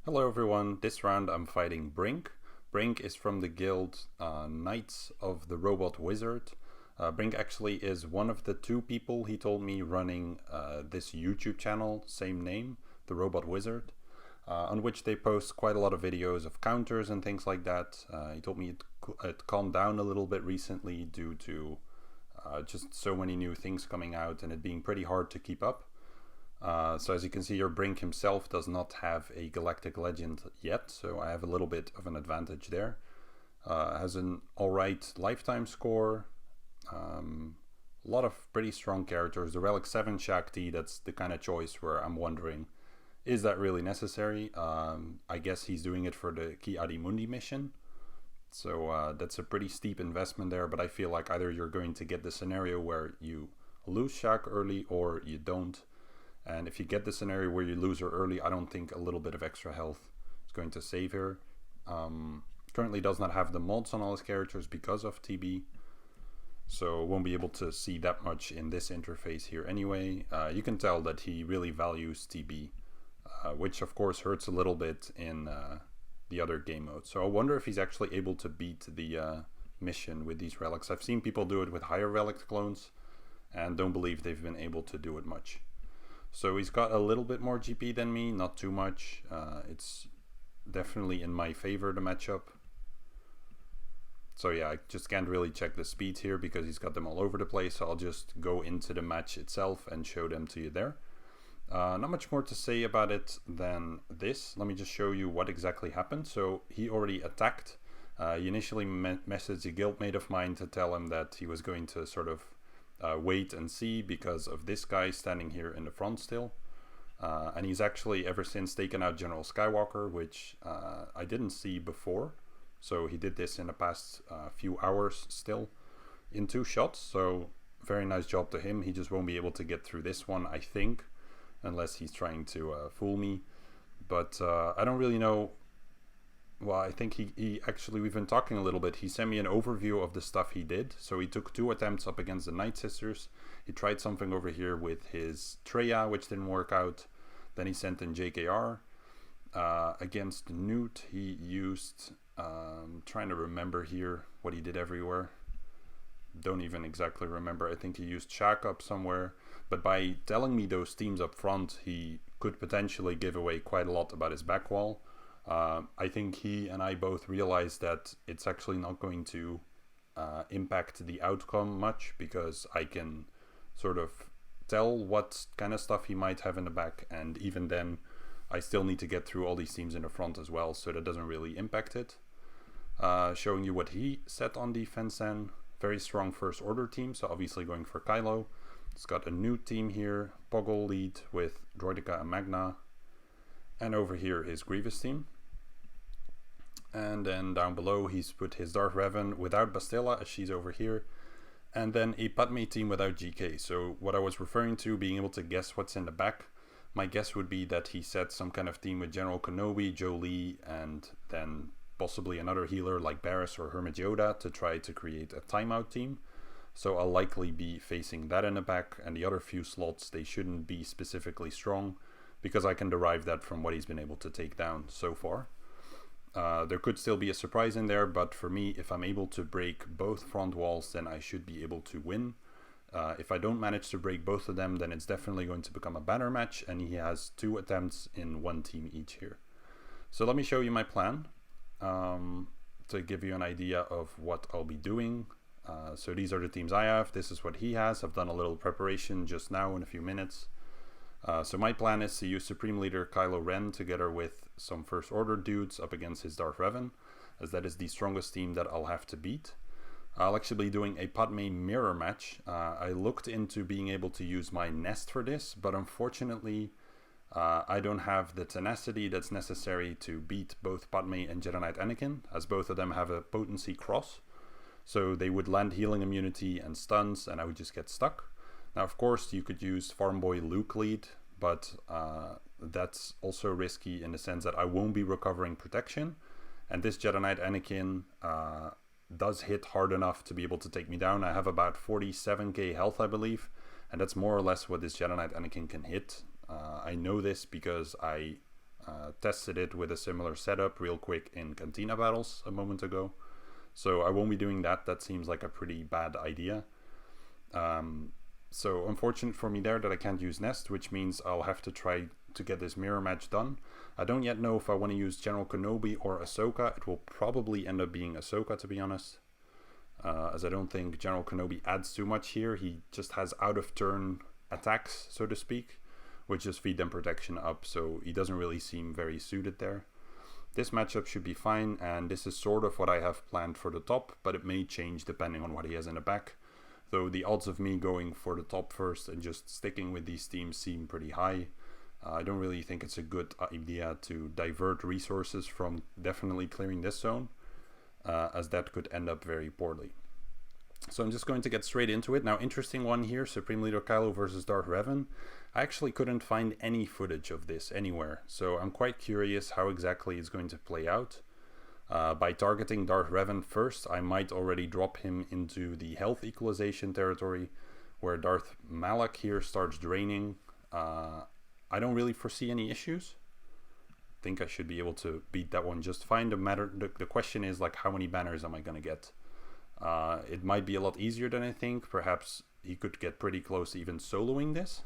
Hello everyone, this round I'm fighting Brink. Brink is from the guild Knights of the Robot Wizard. Brink actually is one of the two people he told me running this YouTube channel, same name, the Robot Wizard, on which they post quite a lot of videos of counters and things like that. He told me it calmed down a little bit recently due to just so many new things coming out and it being pretty hard to keep up. So as you can see here, Brink himself does not have a Galactic Legend yet, so I have a little bit of an advantage there. Has an alright lifetime score, a lot of pretty strong characters. The Relic 7 Shakti, that's the kind of choice where I'm wondering, is that really necessary? I guess he's doing it for the Ki Adi Mundi mission, so that's a pretty steep investment there, but I feel like either you're going to get the scenario where you lose Shak early or you don't. And if you get the scenario where you lose her early, I don't think a little bit of extra health is going to save her. Currently does not have the mods on all his characters because of TB, so won't be able to see that much in this interface here anyway. You can tell that he really values TB, which of course hurts a little bit in the other game modes. So I wonder if he's actually able to beat the mission with these relics. I've seen people do it with higher relic clones and don't believe they've been able to do it much. So he's got a little bit more GP than me, not too much. It's definitely in my favor, the matchup. So yeah, I just can't really check the speed here because he's got them all over the place. So I'll just go into the match itself and show them to you there. Not much more to say about it than this. Let me just show you what exactly happened. So he already attacked. He initially messaged a guildmate of mine to tell him that he was going to sort of wait and see because of this guy standing here in the front still. And he's actually ever since taken out General Skywalker, which I didn't see before. So he did this in the past few hours still in 2 shots. So very nice job to him. He just won't be able to get through this one, I think, unless he's trying to fool me. But I don't really know. Well, I think he actually, we've been talking a little bit. He sent me an overview of the stuff he did. So he took 2 attempts up against the Night Sisters. He tried something over here with his Treya, which didn't work out. Then he sent in JKR. Against Newt, he used, trying to remember here what he did everywhere. Don't even exactly remember. I think he used Shaq up somewhere. But by telling me those teams up front, he could potentially give away quite a lot about his back wall. I think he and I both realized that it's actually not going to impact the outcome much because I can sort of tell what kind of stuff he might have in the back, and even then I still need to get through all these teams in the front as well, so that doesn't really impact it. Showing you what he set on defense then. Very strong first order team, so obviously going for Kylo. It's got a new team here, Poggle lead with Droideka and Magna. And over here his Grievous team. And then down below he's put his Darth Revan without Bastilla, as she's over here. And then a Padme team without GK. So what I was referring to, being able to guess what's in the back, my guess would be that he set some kind of team with General Kenobi, Jolie, and then possibly another healer like Barriss or Hermit Yoda to try to create a timeout team. So I'll likely be facing that in the back, and the other few slots, they shouldn't be specifically strong, because I can derive that from what he's been able to take down so far. There could still be a surprise in there, but for me, if I'm able to break both front walls, then I should be able to win. If I don't manage to break both of them, then it's definitely going to become a banner match, and he has 2 attempts in 1 team each here. So let me show you my plan to give you an idea of what I'll be doing. So these are the teams I have. This is what he has. I've done a little preparation just now in a few minutes. So my plan is to use Supreme Leader Kylo Ren together with some First Order dudes up against his Darth Revan, as that is the strongest team that I'll have to beat. I'll actually be doing a Padme mirror match. I looked into being able to use my Nest for this, but unfortunately I don't have the tenacity that's necessary to beat both Padme and Jedi Knight Anakin, as both of them have a potency cross. So they would land healing immunity and stuns, and I would just get stuck. Now, of course, you could use Farm Boy Luke lead, but that's also risky in the sense that I won't be recovering protection. And this Jedi Knight Anakin does hit hard enough to be able to take me down. I have about 47k health, I believe, and that's more or less what this Jedi Knight Anakin can hit. I know this because I tested it with a similar setup real quick in Cantina battles a moment ago. So I won't be doing that. That seems like a pretty bad idea. So unfortunate for me there that I can't use Nest, which means I'll have to try to get this mirror match done. I don't yet know if I want to use General Kenobi or Ahsoka. It will probably end up being Ahsoka, to be honest. As I don't think General Kenobi adds too much here. He just has out of turn attacks, so to speak, which just feed them protection up, so he doesn't really seem very suited there. This matchup should be fine, and this is sort of what I have planned for the top, but it may change depending on what he has in the back. Though the odds of me going for the top first and just sticking with these teams seem pretty high. I don't really think it's a good idea to divert resources from definitely clearing this zone, as that could end up very poorly. So I'm just going to get straight into it. Now, interesting one here, Supreme Leader Kylo versus Darth Revan. I actually couldn't find any footage of this anywhere, so I'm quite curious how exactly it's going to play out. By targeting Darth Revan first, I might already drop him into the health equalization territory, where Darth Malak here starts draining. I don't really foresee any issues. I think I should be able to beat that one just fine. The question is, like, how many banners am I going to get? It might be a lot easier than I think. Perhaps he could get pretty close to even soloing this.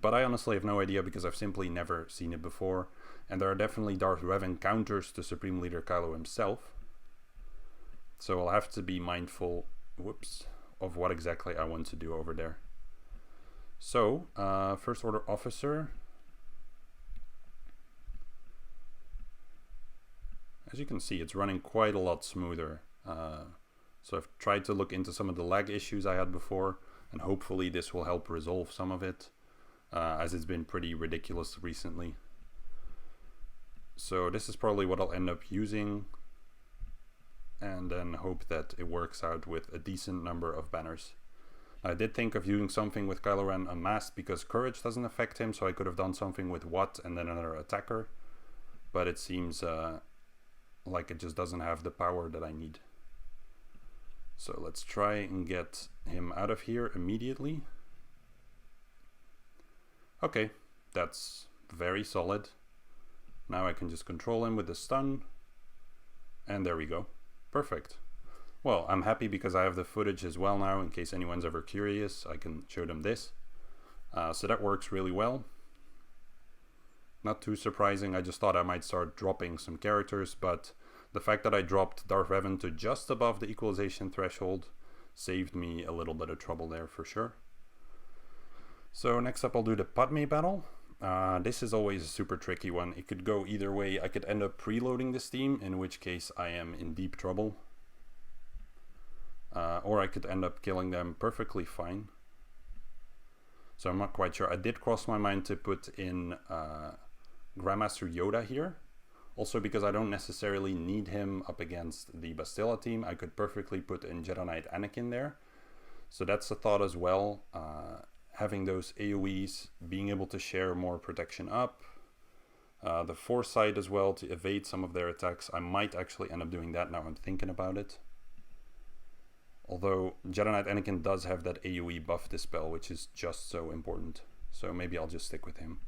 But I honestly have no idea because I've simply never seen it before. And there are definitely Darth Revan counters to Supreme Leader Kylo himself. So I'll have to be mindful, of what exactly I want to do over there. So, First Order Officer. As you can see, it's running quite a lot smoother. So I've tried to look into some of the lag issues I had before, and hopefully this will help resolve some of it, as it's been pretty ridiculous recently. So this is probably what I'll end up using, and then hope that it works out with a decent number of banners. I did think of using something with Kylo Ren unmasked because courage doesn't affect him, so I could have done something with Watt and then another attacker, but it seems like it just doesn't have the power that I need. So let's try and get him out of here immediately. Okay, that's very solid. Now I can just control him with the stun. And there we go. Perfect. Well, I'm happy because I have the footage as well now. In case anyone's ever curious, I can show them this. So that works really well. Not too surprising. I just thought I might start dropping some characters, but the fact that I dropped Darth Revan to just above the equalization threshold saved me a little bit of trouble there for sure. So next up I'll do the Padme battle. This is always a super tricky one. It could go either way. I could end up preloading this team, in which case I am in deep trouble. Or I could end up killing them perfectly fine. So I'm not quite sure. I did cross my mind to put in Grandmaster Yoda here. Also because I don't necessarily need him up against the Bastilla team. I could perfectly put in Jedi Knight Anakin there. So that's a thought as well. Having those AoEs, being able to share more protection up. The foresight as well to evade some of their attacks. I might actually end up doing that now I'm thinking about it. Although Jedi Knight Anakin does have that AoE buff dispel, which is just so important. So maybe I'll just stick with him.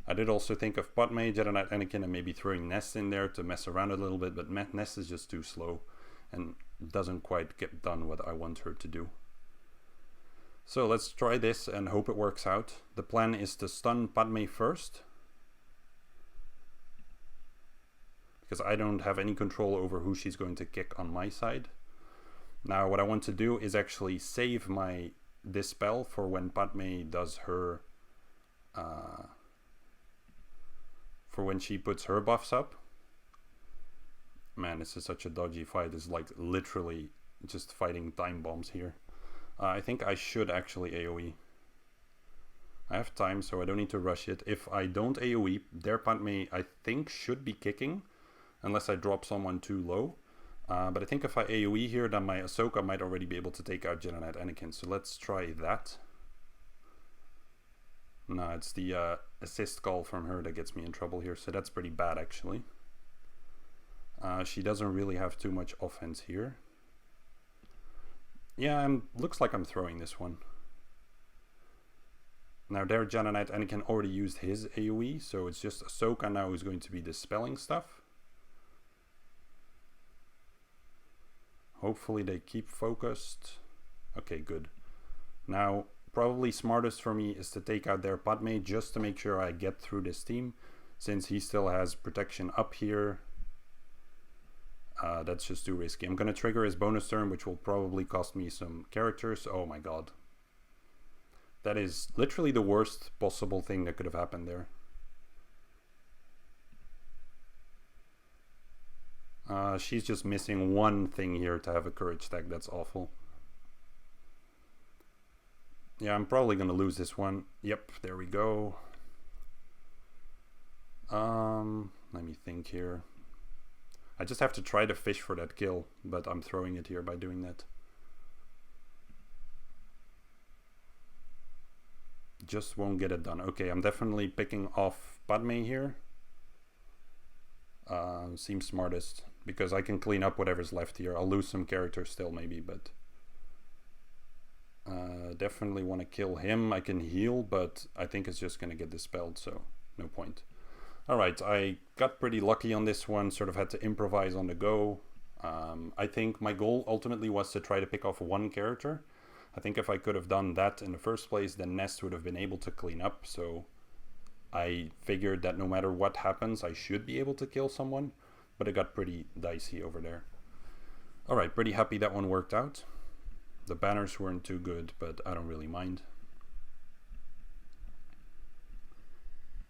I did also think of Padme, Jedi Knight Anakin, and maybe throwing Nest in there to mess around a little bit, but Nest is just too slow and doesn't quite get done what I want her to do. So let's try this and hope it works out. The plan is to stun Padme first, because I don't have any control over who she's going to kick on my side. Now what I want to do is actually save my dispel for when Padme does her for when she puts her buffs up. Man, this is such a dodgy fight. It's like literally just fighting time bombs here. I think I should actually AoE. I have time, so I don't need to rush it. If I don't AoE, their Padme I think should be kicking, unless I drop someone too low. But I think if I AoE here, then my Ahsoka might already be able to take out Jedi Knight Anakin. So let's try that. No, it's the assist call from her that gets me in trouble here, so that's pretty bad actually. She doesn't really have too much offense here. Yeah, looks like I'm throwing this one. Now their Jedi Knight Anakin already used his AoE, so it's just Ahsoka now who's going to be dispelling stuff. Hopefully they keep focused. Okay, good. Now, probably smartest for me is to take out their Padme just to make sure I get through this team, since he still has protection up here. That's just too risky. I'm going to trigger his bonus turn, which will probably cost me some characters. Oh my god. That is literally the worst possible thing that could have happened there. She's just missing one thing here to have a courage tag. That's awful. Yeah, I'm probably going to lose this one. Yep, there we go. Let me think here. I just have to try to fish for that kill, but I'm throwing it here by doing that. Just won't get it done. Okay, I'm definitely picking off Padme here. Seems smartest, because I can clean up whatever's left here. I'll lose some characters still maybe, but definitely want to kill him. I can heal, but I think it's just going to get dispelled, so no point. Alright, I got pretty lucky on this one, sort of had to improvise on the go. I think my goal ultimately was to try to pick off one character. I think if I could have done that in the first place, then Nest would have been able to clean up, so I figured that no matter what happens, I should be able to kill someone, but it got pretty dicey over there. Alright, pretty happy that one worked out. The banners weren't too good, but I don't really mind.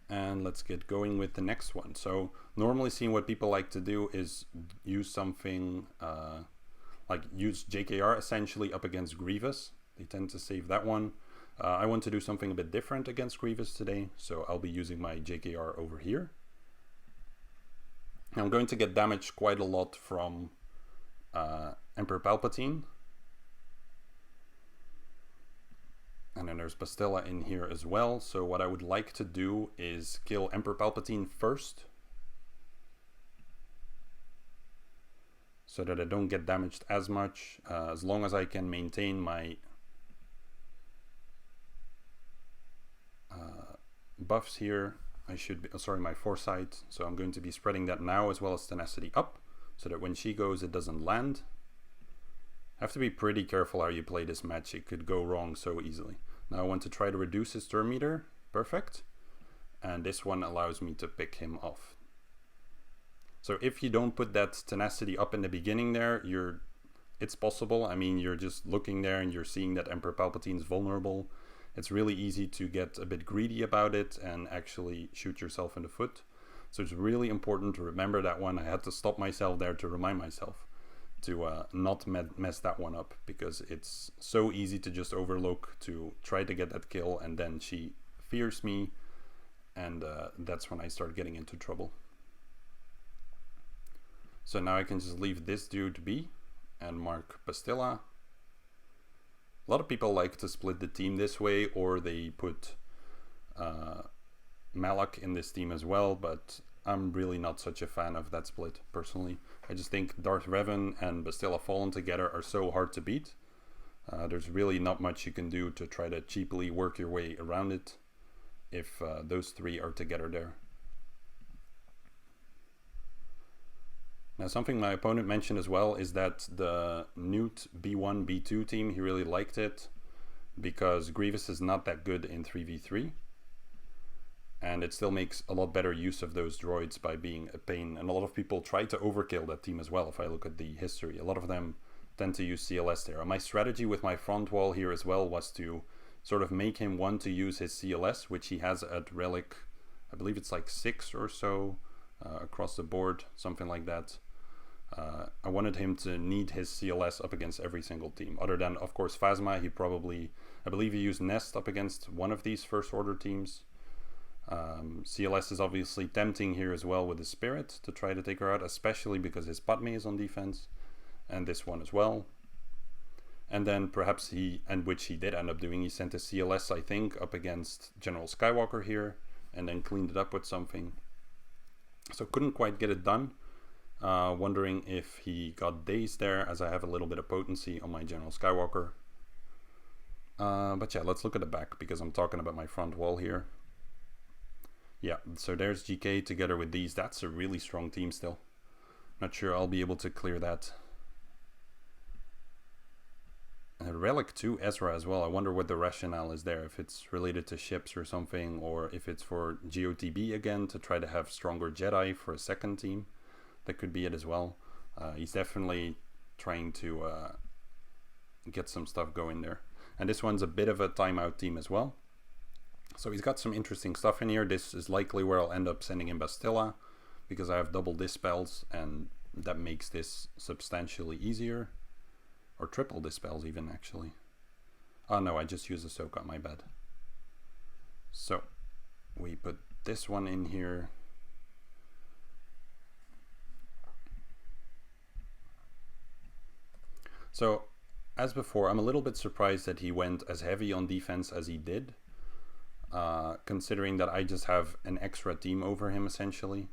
And let's get going with the next one. So normally seeing what people like to do is use something like use JKR essentially up against Grievous. They tend to save that one. I want to do something a bit different against Grievous today, so I'll be using my JKR over here. I'm going to get damaged quite a lot from Emperor Palpatine. And then there's Bastilla in here as well. So what I would like to do is kill Emperor Palpatine first, so that I don't get damaged as much. As long as I can maintain my buffs here, I should be, my foresight. So I'm going to be spreading that now, as well as tenacity up, so that when she goes it doesn't land. Have to be pretty careful how you play this match. It could go wrong so easily. Now I want to try to reduce his turn meter. Perfect. And this one allows me to pick him off. So if you don't put that tenacity up in the beginning there, it's possible. I mean, you're just looking there and you're seeing that Emperor Palpatine's vulnerable. It's really easy to get a bit greedy about it and actually shoot yourself in the foot. So it's really important to remember that one. I had to stop myself there to remind myself to not mess that one up, because it's so easy to just overlook, to try to get that kill, and then she fears me, and that's when I start getting into trouble. So now I can just leave this dude be and mark Bastilla. A lot of people like to split the team this way, or they put Malak in this team as well, but I'm really not such a fan of that split, personally. I just think Darth Revan and Bastilla Fallen together are so hard to beat. There's really not much you can do to try to cheaply work your way around it if those three are together there. Now, something my opponent mentioned as well is that the Newt B1, B2 team, he really liked it because Grievous is not that good in 3v3. And it still makes a lot better use of those droids by being a pain. And a lot of people try to overkill that team as well, if I look at the history. A lot of them tend to use CLS there. And my strategy with my front wall here as well was to sort of make him want to use his CLS, which he has at Relic, I believe it's like 6 or so across the board, something like that. I wanted him to need his CLS up against every single team. Other than, of course, Phasma, I believe he used Nest up against one of these First Order teams. CLS is obviously tempting here as well with his Spirit to try to take her out, especially because his Padme is on defense, and this one as well. And then perhaps which he did end up doing, he sent a CLS, I think, up against General Skywalker here, and then cleaned it up with something. So couldn't quite get it done. Wondering if he got dazed there, as I have a little bit of potency on my General Skywalker. But yeah, let's look at the back because I'm talking about my front wall here. Yeah, so there's GK together with these. That's a really strong team still. Not sure I'll be able to clear that. Relic 2 Ezra as well. I wonder what the rationale is there. If it's related to ships or something, or if it's for GOTB again to try to have stronger Jedi for a second team. That could be it as well. He's definitely trying to get some stuff going there. And this one's a bit of a timeout team as well. So he's got some interesting stuff in here. This is likely where I'll end up sending in Bastilla, because I have double dispels, and that makes this substantially easier. Or triple dispels even, actually. Oh no, I just used Ahsoka, my bad. So, we put this one in here. So, as before, I'm a little bit surprised that he went as heavy on defense as he did. Considering that I just have an extra team over him, essentially.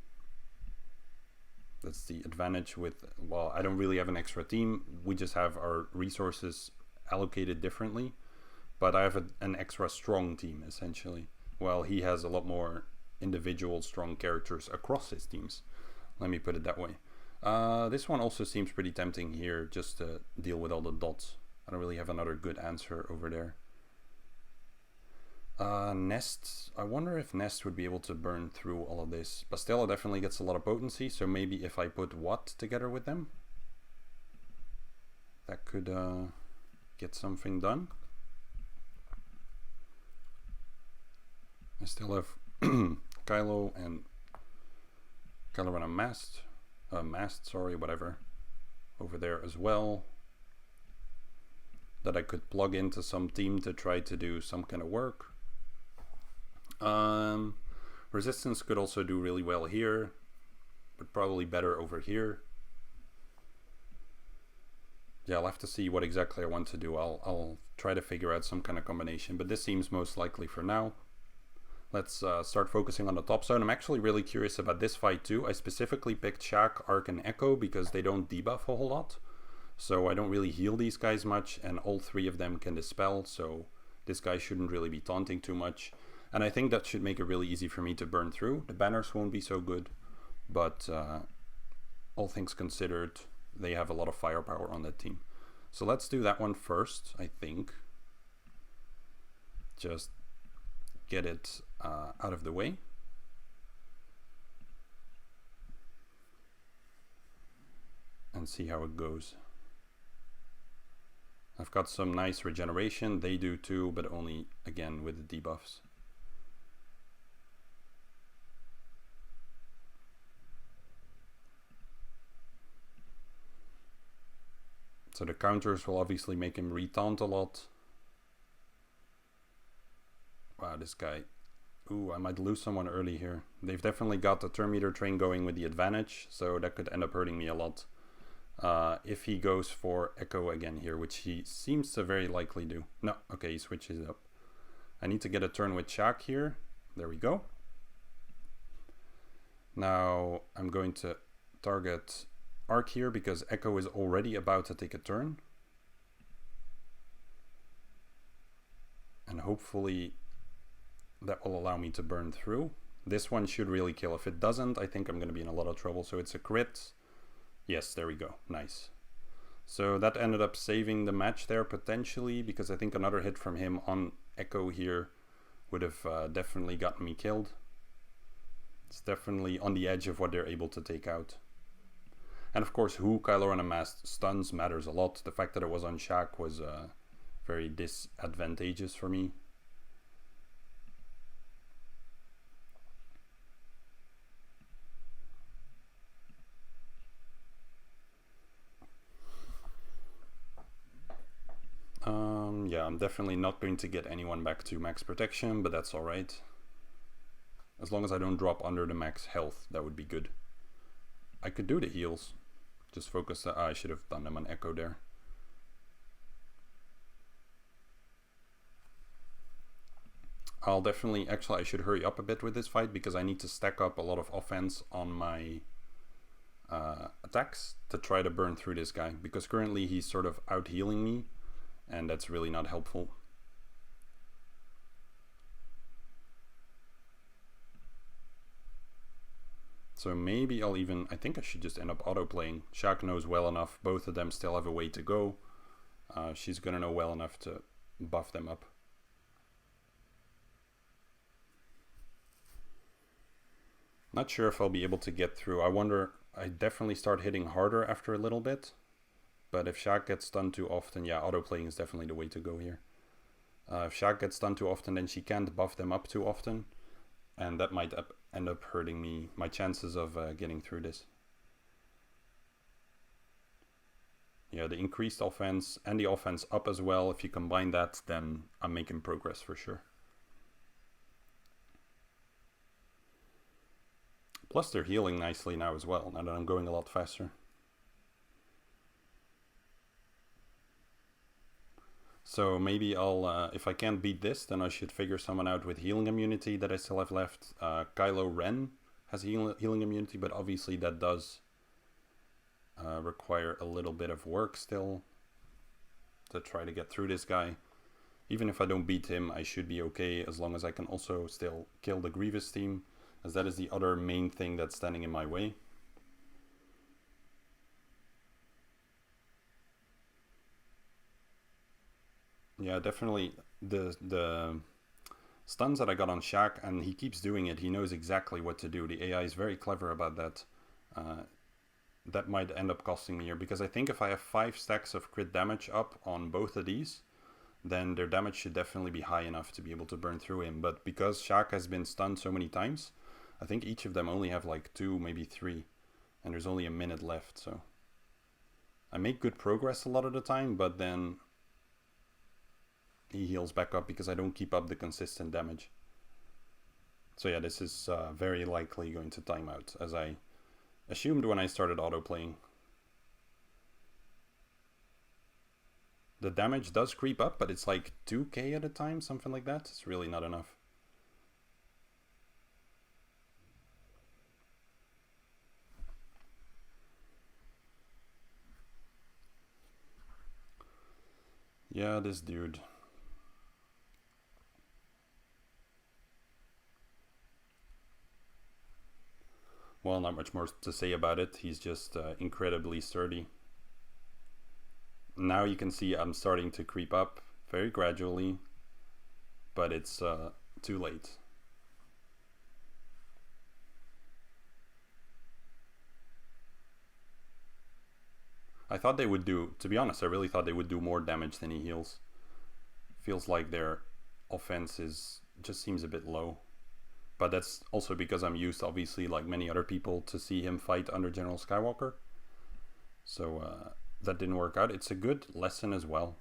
That's the advantage with, well, I don't really have an extra team. We just have our resources allocated differently. But I have an extra strong team, essentially. Well, he has a lot more individual strong characters across his teams. Let me put it that way. This one also seems pretty tempting here, just to deal with all the dots. I don't really have another good answer over there. Nest. I wonder if Nest would be able to burn through all of this. Bastilla definitely gets a lot of potency, so maybe if I put Watt together with them, that could get something done. I still have Kylo and Kylo Ren mast, sorry, whatever, over there as well, that I could plug into some team to try to do some kind of work. Resistance could also do really well here, but probably better over here. Yeah, I'll have to see what exactly I want to do. I'll try to figure out some kind of combination, but this seems most likely for now. Let's start focusing on the top zone. I'm actually really curious about this fight too. I specifically picked Shaq, Arc, and Echo because they don't debuff a whole lot. So I don't really heal these guys much, and all three of them can dispel, so this guy shouldn't really be taunting too much. And I think that should make it really easy for me to burn through. The banners won't be so good, but all things considered, they have a lot of firepower on that team. So let's do that one first, I think. Just get it out of the way. And see how it goes. I've got some nice regeneration. They do too, but only, again, with the debuffs. So the counters will obviously make him retaunt a lot. Wow, this guy. Ooh, I might lose someone early here. They've definitely got the turn meter train going with the advantage, so that could end up hurting me a lot. If he goes for Echo again here, which he seems to very likely do. No, okay, he switches it up. I need to get a turn with Shaq here. There we go. Now I'm going to target Arc here because Echo is already about to take a turn. And hopefully that will allow me to burn through. This one should really kill. If it doesn't, I think I'm going to be in a lot of trouble. So it's a crit. Yes, there we go. Nice. So that ended up saving the match there potentially, because I think another hit from him on Echo here would have definitely gotten me killed. It's definitely on the edge of what they're able to take out. And of course, who Kylo Ren amassed stuns matters a lot. The fact that it was on Shaq was very disadvantageous for me. Yeah, I'm definitely not going to get anyone back to max protection, but that's alright. As long as I don't drop under the max health, that would be good. I could do the heals. Just focus. I should have done them on Echo there. I'll definitely... Actually, I should hurry up a bit with this fight because I need to stack up a lot of offense on my attacks to try to burn through this guy. Because currently he's sort of out-healing me, and that's really not helpful. So maybe I think I should just end up auto-playing. Shaq knows well enough. Both of them still have a way to go. She's going to know well enough to buff them up. Not sure if I'll be able to get through. I definitely start hitting harder after a little bit. But if Shaq gets stunned too often, yeah, auto-playing is definitely the way to go here. If Shaq gets stunned too often, then she can't buff them up too often. And that might end up hurting me, my chances of getting through this. Yeah, the increased offense and the offense up as well. If you combine that, then I'm making progress for sure. Plus they're healing nicely now as well, now that I'm going a lot faster. So maybe I'll, if I can't beat this, then I should figure someone out with healing immunity that I still have left. Kylo Ren has healing immunity, but obviously that does require a little bit of work still to try to get through this guy. Even if I don't beat him, I should be okay, as long as I can also still kill the Grievous team, as that is the other main thing that's standing in my way. Yeah, definitely the stuns that I got on Shaq, and he keeps doing it. He knows exactly what to do. The AI is very clever about that. That might end up costing me here, because I think if I have 5 stacks of crit damage up on both of these, then their damage should definitely be high enough to be able to burn through him. But because Shaq has been stunned so many times, I think each of them only have like 2, maybe 3, and there's only a minute left, so I make good progress a lot of the time, but then he heals back up because I don't keep up the consistent damage. So yeah, this is very likely going to time out, as I assumed when I started auto-playing. The damage does creep up, but it's like 2k at a time, something like that. It's really not enough. Yeah, this dude. Well, not much more to say about it. He's just incredibly sturdy. Now you can see I'm starting to creep up very gradually, but it's too late. I thought they would do, to be honest, I really thought they would do more damage than he heals. Feels like their offense just seems a bit low. But that's also because I'm used, obviously, like many other people, to see him fight under General Skywalker. So that didn't work out. It's a good lesson as well.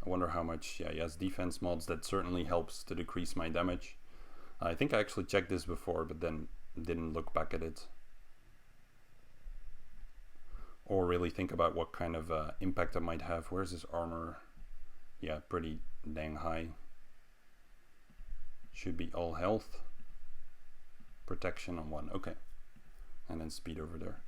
I wonder how much, yeah, he has defense mods. That certainly helps to decrease my damage. I think I actually checked this before, but then didn't look back at it. Or really think about what kind of impact it might have. Where's his armor? Yeah, pretty dang high. Should be all health. Protection on 1, okay. And then speed over there.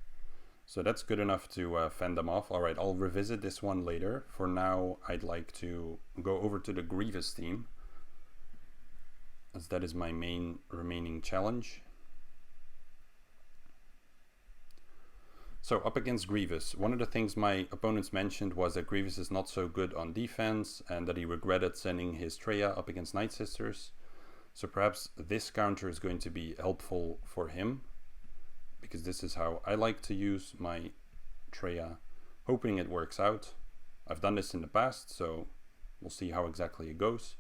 So that's good enough to fend them off. Alright, I'll revisit this one later. For now, I'd like to go over to the Grievous team, as that is my main remaining challenge. So up against Grievous, one of the things my opponents mentioned was that Grievous is not so good on defense, and that he regretted sending his Traya up against Night Sisters. So perhaps this counter is going to be helpful for him, because this is how I like to use my Traya, hoping it works out. I've done this in the past, so we'll see how exactly it goes.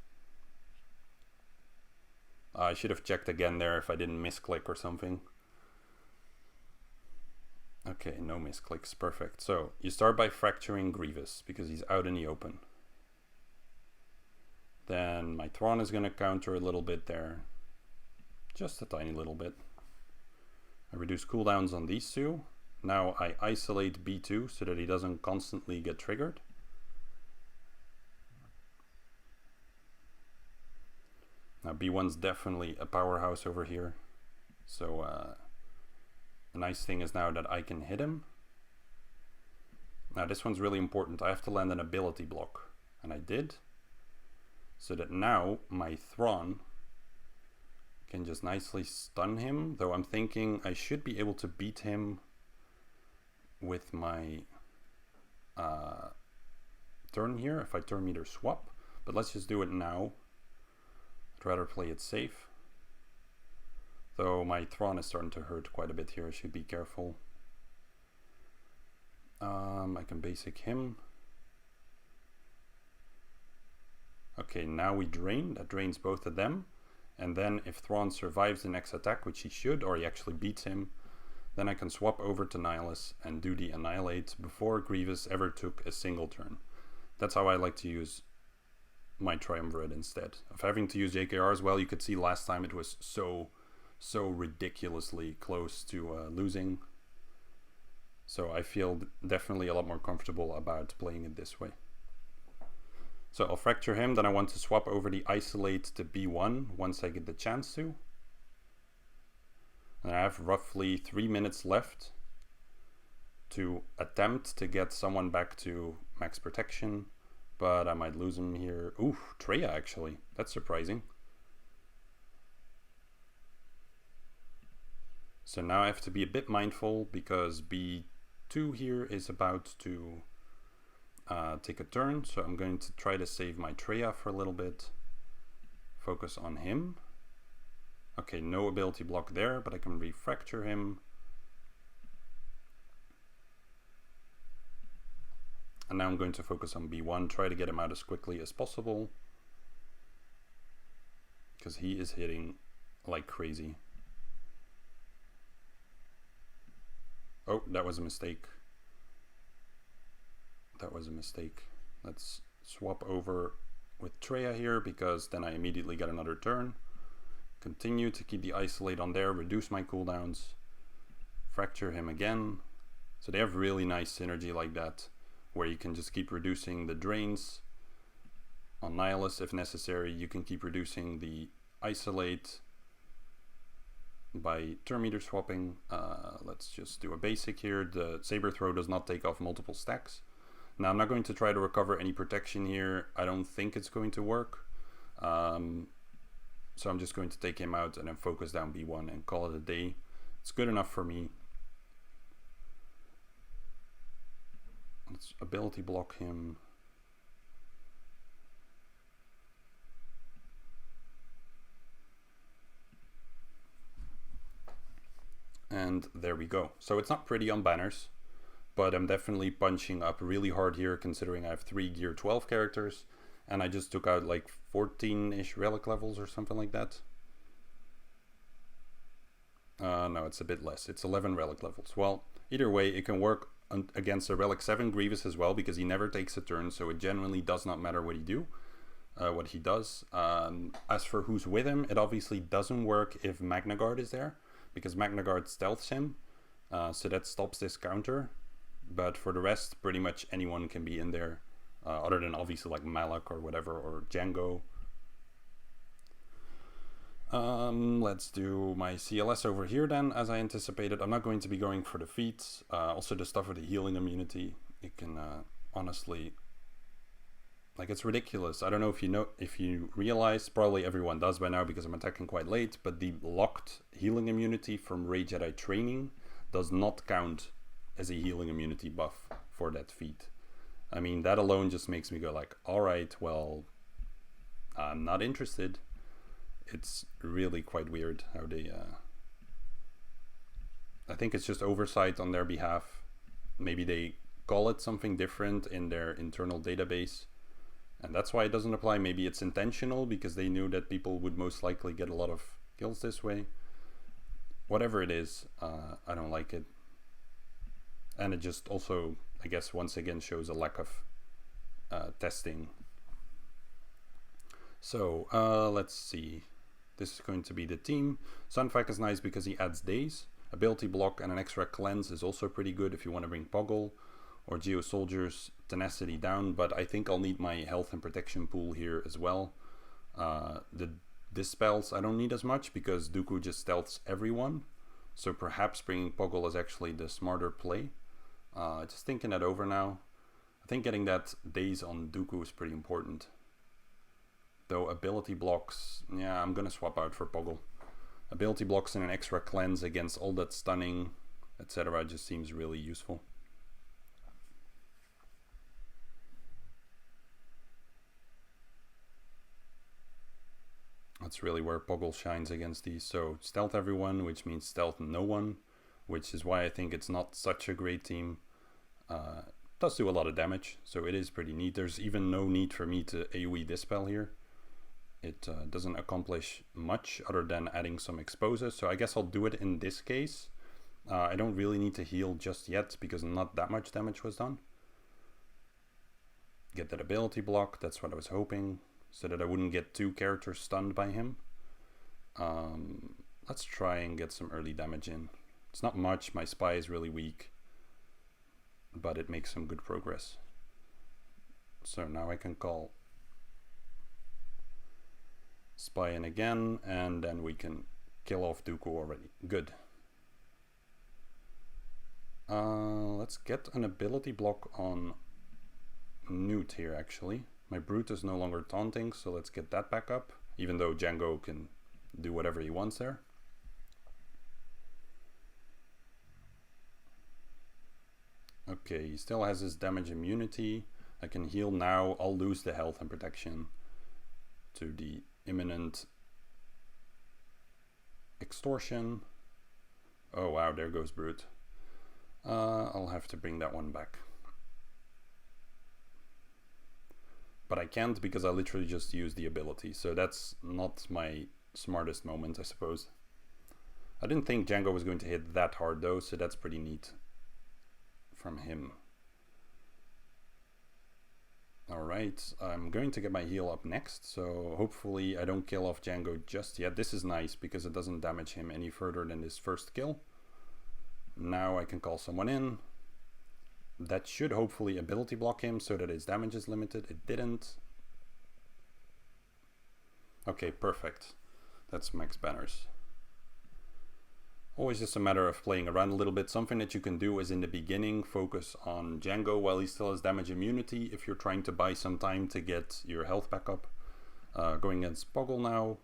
I should have checked again there if I didn't misclick or something. Okay, no misclicks, perfect. So you start by fracturing Grievous, because he's out in the open. Then my Thrawn is going to counter a little bit there. Just a tiny little bit. I reduce cooldowns on these two. Now I isolate B2 so that he doesn't constantly get triggered. Now B1's definitely a powerhouse over here. So the nice thing is now that I can hit him. Now this one's really important. I have to land an ability block. And I did. So that now my Thrawn Can just nicely stun him, though I'm thinking I should be able to beat him with my turn here if I turn meter swap, but let's just do it now. I'd rather play it safe. Though my Thrawn is starting to hurt quite a bit here, I should be careful. I can basic him. Okay, now we drain. That drains both of them. And then if Thrawn survives the next attack, which he should, or he actually beats him, then I can swap over to Nihilus and do the Annihilate before Grievous ever took a single turn. That's how I like to use my Triumvirate instead of having to use JKR as well. You could see last time it was so ridiculously close to losing. So I feel definitely a lot more comfortable about playing it this way. So I'll Fracture him, then I want to swap over the Isolate to B1 once I get the chance to. And I have roughly 3 minutes left to attempt to get someone back to max protection, but I might lose him here. Ooh, Traya actually, that's surprising. So now I have to be a bit mindful because B2 here is about to take a turn, so I'm going to try to save my Traya for a little bit. Focus on him. Okay, no ability block there, but I can refracture him. And now I'm going to focus on B1, try to get him out as quickly as possible. Because he is hitting like crazy. Oh, that was a mistake. That was a mistake. Let's swap over with Traya here, because then I immediately get another turn. Continue to keep the Isolate on there, reduce my cooldowns. Fracture him again. So they have really nice synergy like that, where you can just keep reducing the drains. On Nihilus, if necessary, you can keep reducing the Isolate by turn meter swapping. Let's just do a basic here. The Saber Throw does not take off multiple stacks. Now I'm not going to try to recover any protection here. I don't think it's going to work. So I'm just going to take him out and then focus down B1 and call it a day. It's good enough for me. Let's ability block him. And there we go. So it's not pretty on banners, but I'm definitely punching up really hard here, considering I have 3 Gear 12 characters, and I just took out like 14-ish relic levels or something like that. No, it's a bit less. It's 11 relic levels. Well, either way, it can work against a relic 7 Grievous as well, because he never takes a turn, so it generally does not matter what he does. As for who's with him, it obviously doesn't work if Magna Guard is there, because Magna Guard stealths him, so that stops this counter. But for the rest, pretty much anyone can be in there, other than obviously like Malak or whatever, or Django. Let's do my CLS over here then, as I anticipated. I'm not going to be going for the feats. Also the stuff with the healing immunity, it can honestly, like, it's ridiculous. I don't know if you realize, probably everyone does by now because I'm attacking quite late, but the locked healing immunity from Ray Jedi training does not count as a healing immunity buff for that feat. I mean, that alone just makes me go like, alright, well, I'm not interested. It's really quite weird how they I think it's just oversight on their behalf. Maybe they call it something different in their internal database, and that's why it doesn't apply. Maybe it's intentional because they knew that people would most likely get a lot of kills this way. Whatever it is, I don't like it. And it just also, I guess, once again shows a lack of testing. So let's see. This is going to be the team. Sunfac is nice because he adds days. Ability block and an extra cleanse is also pretty good if you want to bring Poggle or Geo Soldiers tenacity down, but I think I'll need my health and protection pool here as well. The dispels I don't need as much because Dooku just stealths everyone, so perhaps bringing Poggle is actually the smarter play. Just thinking that over now. I think getting that days on Dooku is pretty important. Though ability blocks, yeah, I'm gonna swap out for Poggle. Ability blocks and an extra cleanse against all that stunning, etc. just seems really useful. That's really where Poggle shines against these. So stealth everyone, which means stealth no one, which is why I think it's not such a great team. Does do a lot of damage, so it is pretty neat. There's even no need for me to AoE Dispel here. It doesn't accomplish much other than adding some exposes, so I guess I'll do it in this case. I don't really need to heal just yet because not that much damage was done. Get that ability block, that's what I was hoping, so that I wouldn't get 2 characters stunned by him. Let's try and get some early damage in. It's not much, my spy is really weak, but it makes some good progress. So now I can call spy in again, and then we can kill off Dooku already. Good. Let's get an ability block on Newt here actually. My Brute is no longer taunting, so let's get that back up, even though Django can do whatever he wants there. Okay, he still has his damage immunity. I can heal now. I'll lose the health and protection to the imminent extortion. Oh wow, there goes Brute. I'll have to bring that one back. But I can't because I literally just used the ability, so that's not my smartest moment, I suppose. I didn't think Django was going to hit that hard though, so that's pretty neat from him. Alright, I'm going to get my heal up next, so hopefully I don't kill off Django just yet. This is nice because it doesn't damage him any further than his first kill. Now I can call someone in. That should hopefully ability block him so that his damage is limited. It didn't. Okay, perfect. That's max banners. Always just a matter of playing around a little bit. Something that you can do is in the beginning focus on Django while he still has damage immunity if you're trying to buy some time to get your health back up. Going against Poggle now.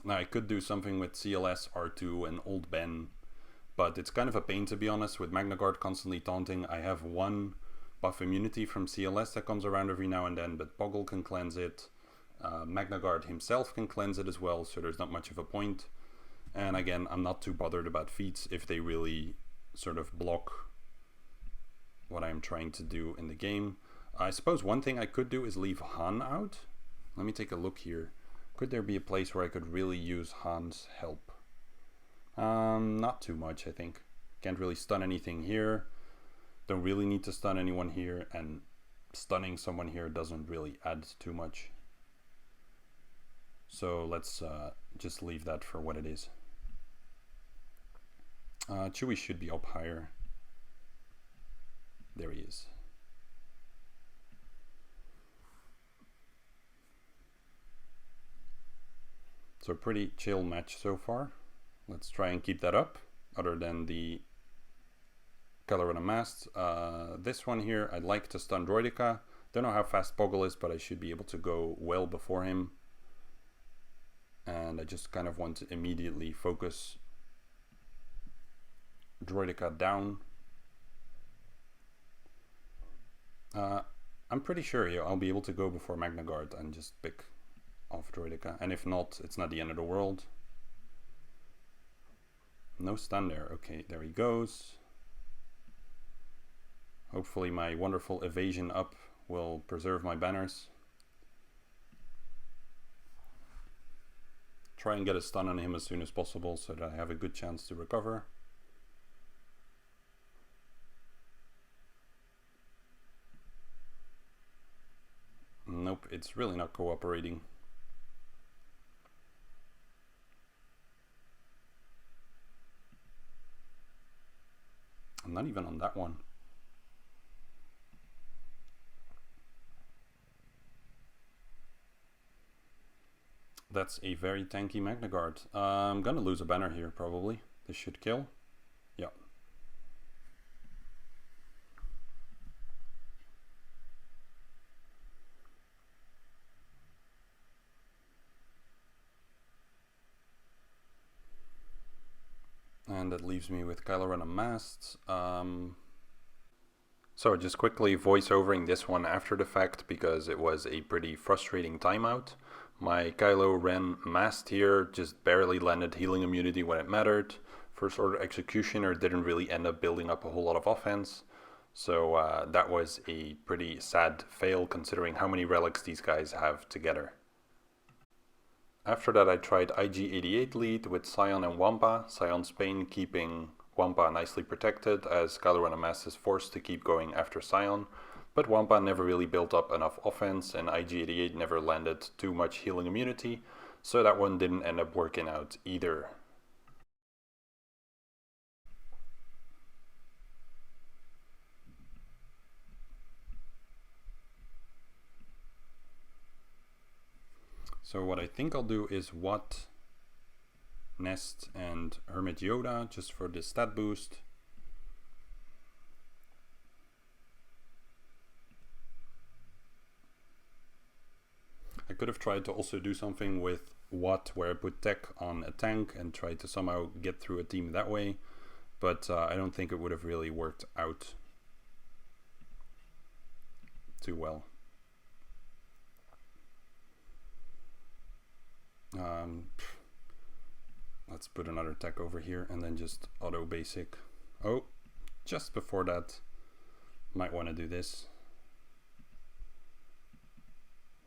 Now I could do something with CLS, R2 and Old Ben, but it's kind of a pain to be honest. With Magna Guard constantly taunting, I have 1 buff immunity from CLS that comes around every now and then, but Poggle can cleanse it. Magna Guard himself can cleanse it as well, so there's not much of a point. And again, I'm not too bothered about feats if they really sort of block what I'm trying to do in the game. I suppose one thing I could do is leave Han out. Let me take a look here. Could there be a place where I could really use Han's help? Not too much, I think. Can't really stun anything here. Don't really need to stun anyone here, and stunning someone here doesn't really add too much. So let's just leave that for what it is. Chewie should be up higher. There he is. So pretty chill match so far. Let's try and keep that up, other than the color unmasked. This one here, I'd like to stun Droidica. Don't know how fast Poggle is, but I should be able to go well before him. And I just kind of want to immediately focus Droidica down. I'm pretty sure I'll be able to go before Magna Guard and just pick off Droidica, and if not, it's not the end of the world. No stun there. Okay, there he goes. Hopefully my wonderful evasion up will preserve my banners. Try and get a stun on him as soon as possible so that I have a good chance to recover. Nope, it's really not cooperating. I'm not even on that one. That's a very tanky Magna Guard. I'm gonna lose a banner here probably. This should kill. Yeah. And that leaves me with Kylo Ren Unmasked. So just quickly voice-overing this one after the fact because it was a pretty frustrating timeout. My Kylo Ren Masked here just barely landed healing immunity when it mattered. First Order Executioner didn't really end up building up a whole lot of offense. So that was a pretty sad fail considering how many relics these guys have together. After that I tried IG-88 lead with Sion and Wampa, Sion Spain keeping Wampa nicely protected as Kylo Ren Unmasked is forced to keep going after Sion, but Wampa never really built up enough offense and IG-88 never landed too much healing immunity, so that one didn't end up working out either. So what I think I'll do is Watt, Nest and Hermit Yoda just for the stat boost. I could have tried to also do something with Watt where I put tech on a tank and try to somehow get through a team that way, but I don't think it would have really worked out too well. Let's put another tech over here and then just auto basic. Oh, just before that, might want to do this.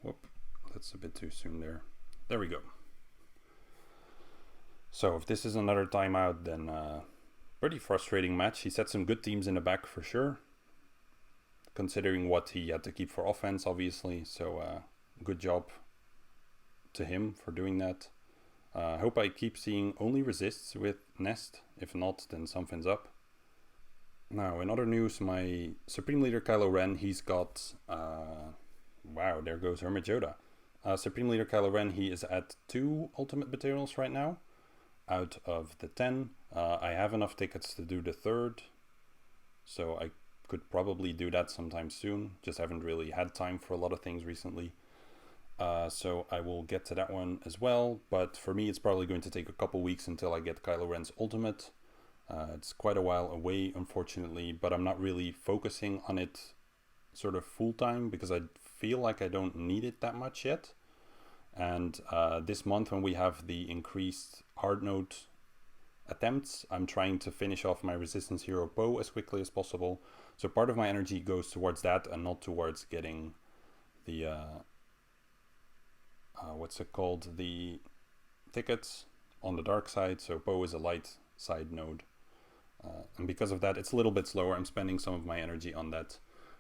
Whoop, that's a bit too soon there. There we go. So if this is another timeout, then pretty frustrating match. He set some good teams in the back for sure, considering what he had to keep for offense, obviously. So good job to him for doing that. I hope I keep seeing only resists with Nest. If not, then something's up. Now, in other news, my Supreme Leader Kylo Ren, he's got... wow, there goes Hermit Yoda. Supreme Leader Kylo Ren, he is at 2 ultimate materials right now, out of the 10. I have enough tickets to do the 3rd, so I could probably do that sometime soon. Just haven't really had time for a lot of things recently. So I will get to that one as well, but for me it's probably going to take a couple weeks until I get Kylo Ren's ultimate. It's quite a while away, unfortunately, but I'm not really focusing on it sort of full time because I feel like I don't need it that much yet. And this month when we have the increased hard node attempts, I'm trying to finish off my Resistance Hero Poe as quickly as possible. So part of my energy goes towards that and not towards getting the... what's it called, the tickets on the dark side. So Poe is a light side node, and because of that it's a little bit slower. I'm spending some of my energy on that,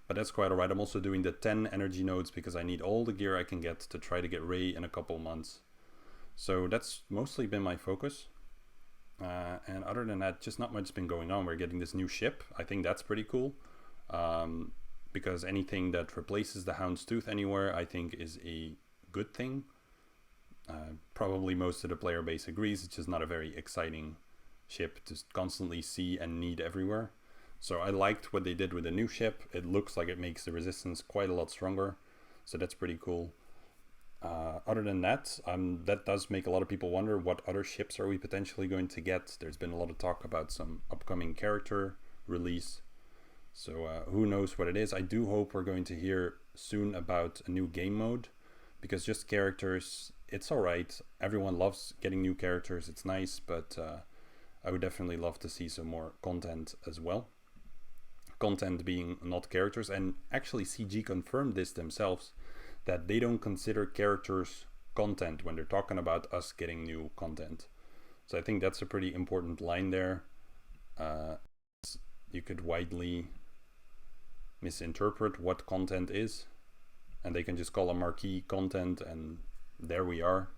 but that's quite alright. I'm also doing the 10 energy nodes because I need all the gear I can get to try to get Rey in a couple months. So that's mostly been my focus, and other than that, just not much has been going on. We're getting this new ship. I think that's pretty cool, because anything that replaces the Houndstooth anywhere I think is a good thing. Probably most of the player base agrees. It's just not a very exciting ship to constantly see and need everywhere. So I liked what they did with the new ship. It looks like it makes the resistance quite a lot stronger, so that's pretty cool. Other than that, that does make a lot of people wonder, what other ships are we potentially going to get? There's been a lot of talk about some upcoming character release, so who knows what it is. I do hope we're going to hear soon about a new game mode, because just characters, it's alright. Everyone loves getting new characters, it's nice, but I would definitely love to see some more content as well. Content being not characters, and actually CG confirmed this themselves, that they don't consider characters content when they're talking about us getting new content. So I think that's a pretty important line there. You could widely misinterpret what content is, and they can just call a marquee content, and there we are,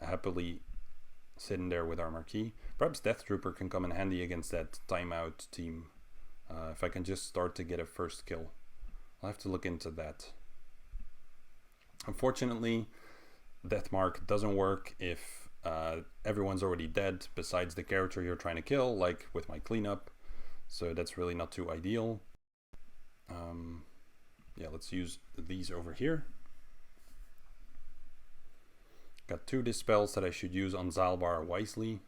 happily sitting there with our marquee. Perhaps Death Trooper can come in handy against that timeout team, if I can just start to get a first kill. I'll have to look into that. Unfortunately, Death Mark doesn't work if everyone's already dead besides the character you're trying to kill, like with my cleanup, so that's really not too ideal. Yeah, let's use these over here. Got 2 dispels that I should use on Zaalbar wisely.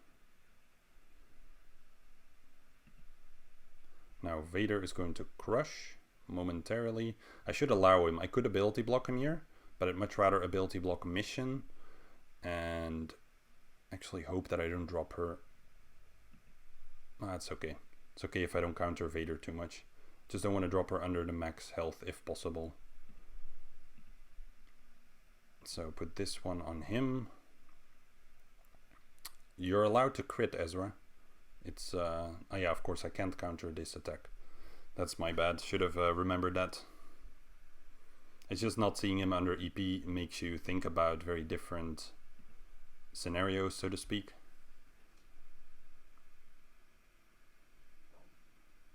Now Vader is going to crush momentarily. I should allow him. I could ability block him here, but I'd much rather ability block Mission and actually hope that I don't drop her. It's okay. It's okay if I don't counter Vader too much. Just don't want to drop her under the max health if possible. So put this one on him. You're allowed to crit, Ezra. It's, oh yeah, of course I can't counter this attack. That's my bad. Should have remembered that. It's just not seeing him under EP makes you think about very different scenarios, so to speak.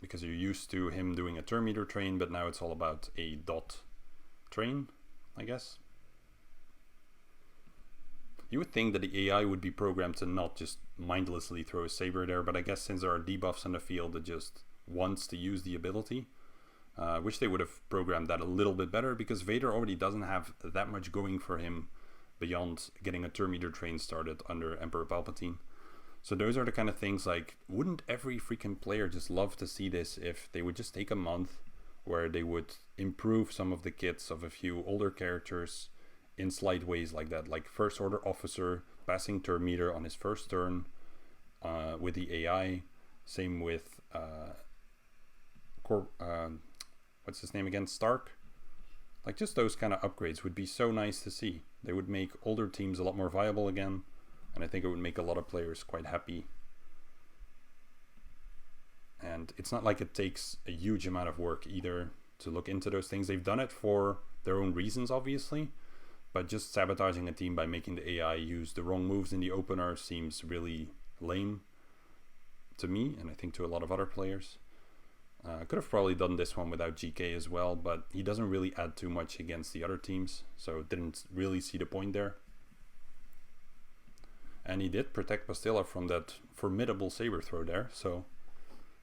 Because you're used to him doing a turn meter train, but now it's all about a dot train, I guess. You would think that the AI would be programmed to not just mindlessly throw a saber there, but I guess since there are debuffs in the field, it just wants to use the ability. Wish they would have programmed that a little bit better, because Vader already doesn't have that much going for him beyond getting a turn meter train started under Emperor Palpatine. So those are the kind of things like, wouldn't every freaking player just love to see this if they would just take a month where they would improve some of the kits of a few older characters in slight ways like that, like First Order Officer passing turn meter on his first turn with the AI. Same with what's his name again? Stark. Like just those kind of upgrades would be so nice to see. They would make older teams a lot more viable again, and I think it would make a lot of players quite happy. And it's not like it takes a huge amount of work either to look into those things. They've done it for their own reasons, obviously. But just sabotaging a team by making the AI use the wrong moves in the opener seems really lame to me, and I think to a lot of other players. Could have probably done this one without GK as well, but he doesn't really add too much against the other teams, so didn't really see the point there. And he did protect Bastilla from that formidable saber throw there, so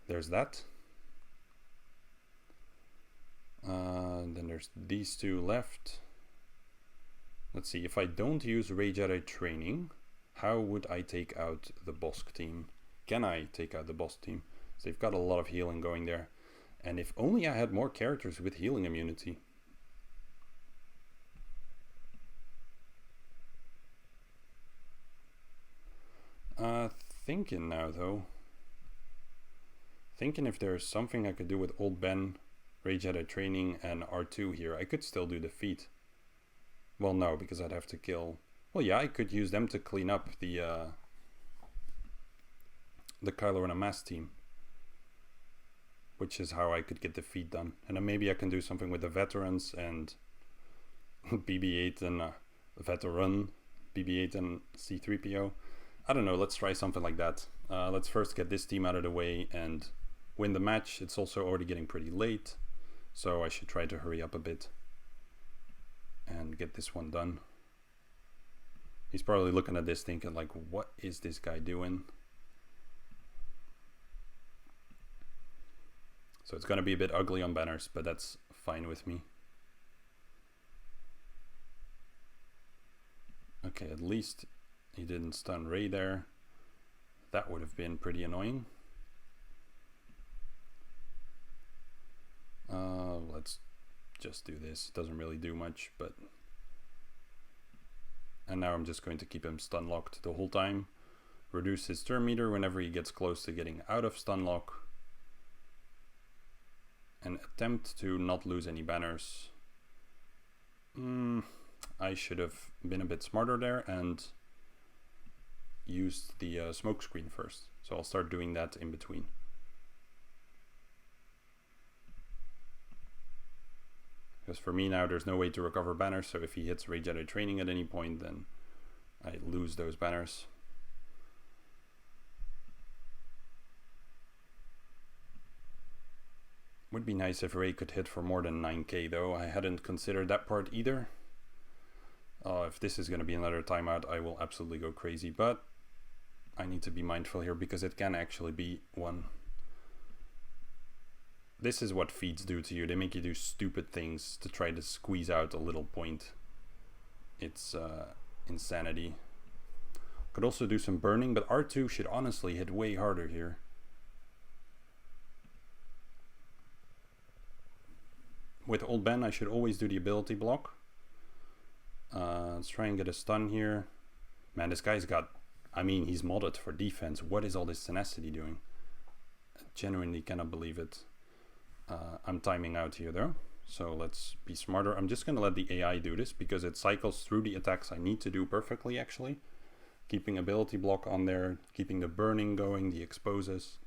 there's that. Then there's these two left. Let's see, if I don't use Rey Jedi training, how would I take out the Bosk team? Can I take out the Bosk team? So they've got a lot of healing going there. And if only I had more characters with healing immunity. Thinking now though. Thinking if there's something I could do with Old Ben, Rey Jedi training, and R2 here, I could still do the feat. Well, no, because I'd have to kill... Well, yeah, I could use them to clean up the Kylo Ren Amass team. Which is how I could get the feat done. And then maybe I can do something with the veterans and BB-8 and veteran, BB-8 and C-3PO. I don't know, let's try something like that. Let's first get this team out of the way and win the match. It's also already getting pretty late, so I should try to hurry up a bit and get this one done. He's probably looking at this thinking like, what is this guy doing? So it's going to be a bit ugly on banners, but that's fine with me. Okay, at least he didn't stun Rey there. That would have been pretty annoying. Let's just do this. Doesn't really do much, but... And now I'm just going to keep him stun locked the whole time. Reduce his turn meter whenever he gets close to getting out of stun lock. And attempt to not lose any banners. I should have been a bit smarter there and used the smoke screen first. So I'll start doing that in between. Because for me now there's no way to recover banners, so if he hits Rey Jedi training at any point, then I lose those banners. Would be nice if Rey could hit for more than 9k though. I hadn't considered that part either. If this is going to be another timeout, I will absolutely go crazy, but I need to be mindful here because it can actually be one. This is what feeds do to you. They make you do stupid things to try to squeeze out a little point. It's insanity. Could also do some burning, but R2 should honestly hit way harder here. with Old Ben, I should always do the ability block. Let's try and get a stun here. Man, this guy's got... I mean, he's modded for defense. What is all this tenacity doing? I genuinely cannot believe it. I'm timing out here though, so let's be smarter. I'm just gonna let the AI do this because it cycles through the attacks I need to do perfectly actually. Keeping ability block on there, keeping the burning going, the exposes.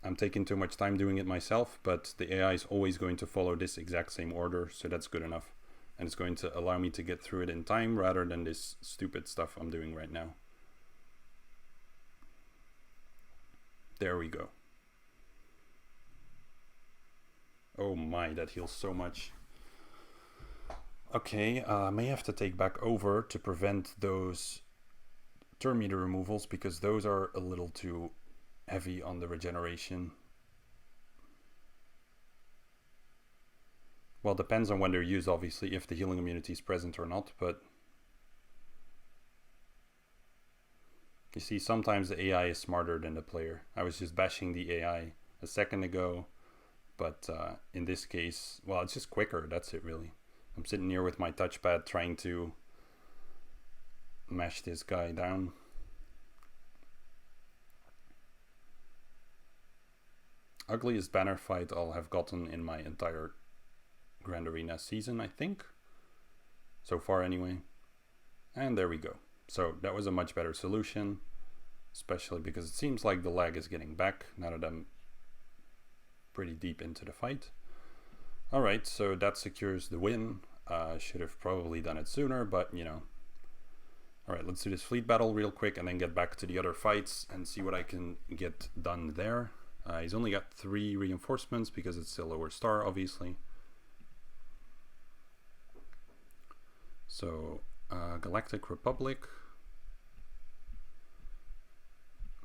I'm taking too much time doing it myself, but the AI is always going to follow this exact same order, so that's good enough. And it's going to allow me to get through it in time rather than this stupid stuff I'm doing right now. There we go. Oh my, that heals so much. Okay, I may have to take back over to prevent those turn meter removals because those are a little too heavy on the regeneration. Well, depends on when they're used, obviously, if the healing immunity is present or not, but you see, sometimes the AI is smarter than the player. I was just bashing the AI a second ago, but in this case, well, it's just quicker, that's it really. I'm sitting here with my touchpad trying to mash this guy down. Ugliest banner fight I'll have gotten in my entire Grand Arena season, I think. So far anyway. And there we go. So that was a much better solution, especially because it seems like the lag is getting back now that I'm pretty deep into the fight. Alright, so that secures the win. Should have probably done it sooner, but you know. Alright, let's do this fleet battle real quick and then get back to the other fights and see what I can get done there. He's only got 3 reinforcements because it's still lower star, obviously. So, Galactic Republic.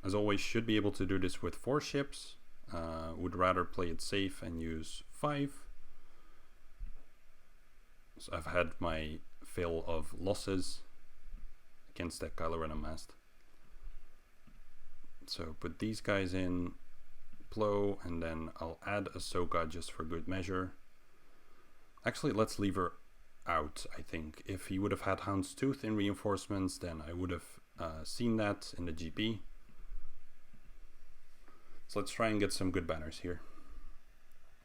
As always, should be able to do this with 4 ships. Would rather play it safe and use 5. So I've had my fill of losses against that Kylo Ren unmasked. So put these guys in, Plo, and then I'll add Ahsoka just for good measure. Actually, let's leave her out, I think. If he would have had Houndstooth in reinforcements, then I would have seen that in the GP. So let's try and get some good banners here.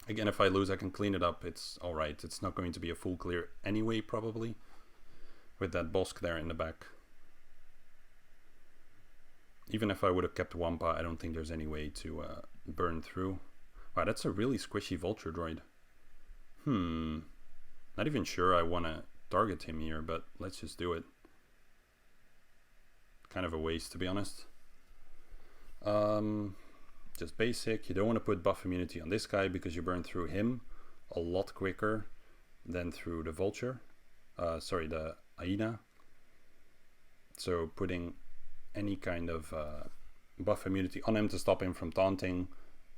Again, if I lose, I can clean it up. It's alright. It's not going to be a full clear anyway, probably. With that Bosk there in the back. Even if I would have kept Wampa, I don't think there's any way to burn through. Wow, that's a really squishy Vulture droid. Not even sure I want to target him here, but let's just do it. Kind of a waste, to be honest. Just basic. You don't want to put buff immunity on this guy because you burn through him a lot quicker than through the Vulture. Sorry, the Aina. So putting any kind of buff immunity on him to stop him from taunting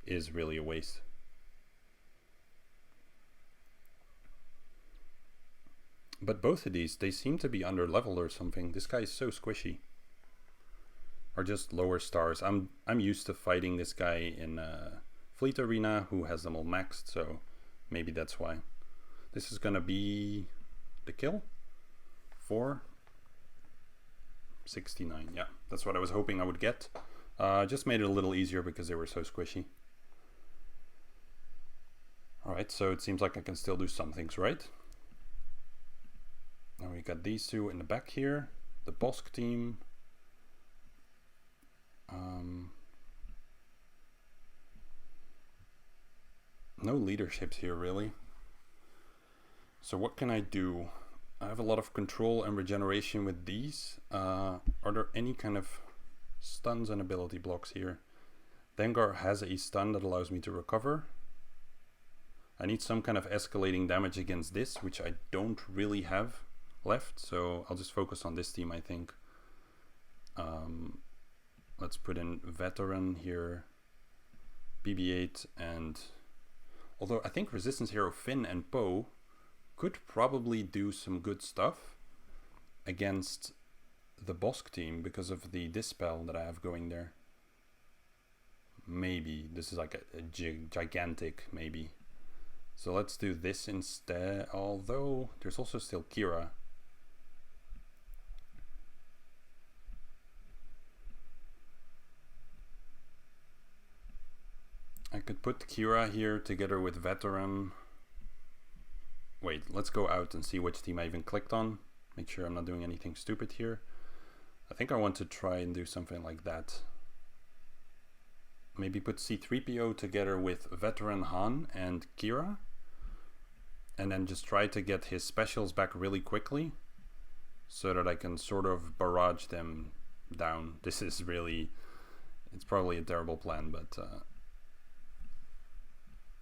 is really a waste. But both of these, they seem to be under leveled or something. This guy is so squishy. Or just lower stars. I'm used to fighting this guy in Fleet Arena who has them all maxed, so maybe that's why. This is gonna be the kill. 469. Yeah, that's what I was hoping I would get. Just made it a little easier because they were so squishy. Alright, so it seems like I can still do some things right. Now we got these two in the back here. The Bosk team. No leaderships here really. So what can I do? I have a lot of control and regeneration with these. Are there any kind of stuns and ability blocks here? Dengar has a stun that allows me to recover. I need some kind of escalating damage against this, which I don't really have left, so I'll just focus on this team, I think. Let's put in Veteran here, BB-8, and although I think Resistance Hero Finn and Poe could probably do some good stuff against the Bosk team because of the Dispel that I have going there. Maybe this is like a gigantic maybe. So let's do this instead, although there's also still Kira. I could put Kira here together with Veteran. Wait, let's go out and see which team I even clicked on. Make sure I'm not doing anything stupid here. I think I want to try and do something like that. Maybe put C-3PO together with Veteran Han and Kira. And then just try to get his specials back really quickly, so that I can sort of barrage them down. This is really, it's probably a terrible plan, but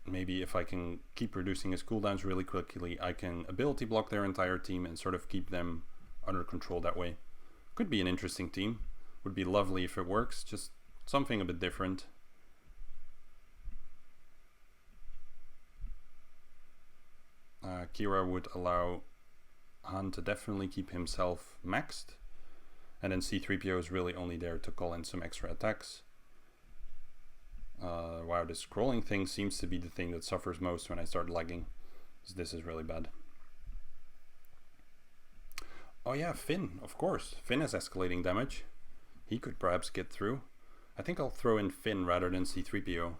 maybe if I can keep reducing his cooldowns really quickly, I can ability block their entire team and sort of keep them under control that way. Could be an interesting team. Would be lovely if it works, just something a bit different. Kira would allow Han to definitely keep himself maxed, and then C-3PO is really only there to call in some extra attacks. Wow, the scrolling thing seems to be the thing that suffers most when I start lagging. This is really bad. Oh yeah, Finn, of course. Finn has escalating damage. He could perhaps get through. I think I'll throw in Finn rather than C-3PO.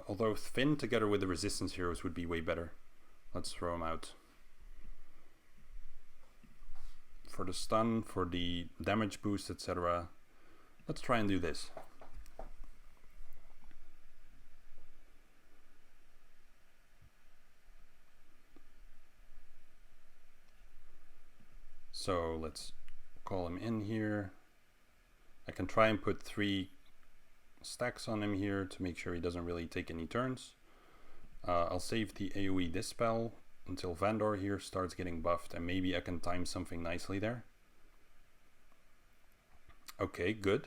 Although Finn together with the resistance heroes would be way better. Let's throw him out. For the stun, for the damage boost, etc. Let's try and do this. So let's call him in here. I can try and put 3 stacks on him here to make sure he doesn't really take any turns. I'll save the AoE Dispel until Vandor here starts getting buffed, and maybe I can time something nicely there. Okay, good.